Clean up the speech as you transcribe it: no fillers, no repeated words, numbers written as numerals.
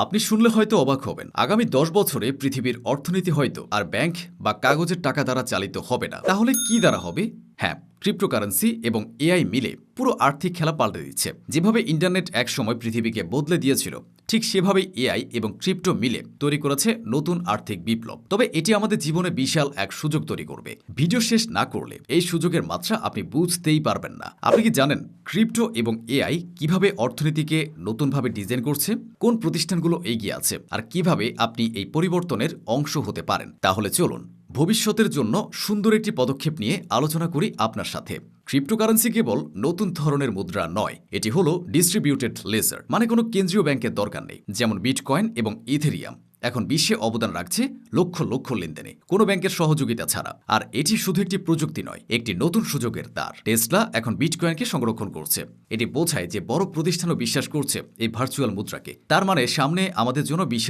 আপনি শুনলে হয়তো অবাক হবেন, আগামী 10 বছরে পৃথিবীর অর্থনীতি হয়তো আর ব্যাংক বা কাগজের টাকা দ্বারা চালিত হবে না। তাহলে কি দ্বারা হবে? হ্যাঁ, ক্রিপ্টোকারেন্সি এবং এআই মিলে পুরো আর্থিক খেলা পাল্টে দিচ্ছে। যেভাবে ইন্টারনেট একসময় পৃথিবীকে বদলে দিয়েছিল, ঠিক সেভাবেই এআই এবং ক্রিপ্টো মিলে তৈরি করেছে নতুন আর্থিক বিপ্লব। তবে এটি আমাদের জীবনে বিশাল এক সুযোগ তৈরি করবে। ভিডিও শেষ না করলে এই সুযোগের মাত্রা আপনি বুঝতেই পারবেন না। আপনি কি জানেন ক্রিপ্টো এবং এআই কিভাবে অর্থনীতিকে নতুনভাবে ডিজাইন করছে, কোন প্রতিষ্ঠানগুলো এগিয়ে আছে, আর কিভাবে আপনি এই পরিবর্তনের অংশ হতে পারেন? তাহলে চলুন ভবিষ্যতের জন্য সুন্দর একটি পদক্ষেপ নিয়ে আলোচনা করি আপনার সাথে। ক্রিপ্টোকারেন্সি কেবল নতুন ধরনের মুদ্রা নয়, এটি হলো ডিস্ট্রিবিউটেড লেজার, মানে কোনো কেন্দ্রীয় ব্যাংকের দরকার নেই। যেমন বিটকয়েন এবং ইথেরিয়াম এখন বিশ্বে অবদান রাখছে লক্ষ লক্ষ লেনদেনে, কোনো ব্যাংকের সহযোগিতা ছাড়া। আর এটি শুধু একটি প্রযুক্তি নয়, একটি নতুন সুযোগের দ্বার। টেসলা এখন বিটকয়েনকে সংরক্ষণ করছে। এটি বোঝায় যে বড় প্রতিষ্ঠানও বিশ্বাস করছে এই ভার্চুয়াল মুদ্রাকে। তার মানে সামনে আমাদের জন্য বিশাল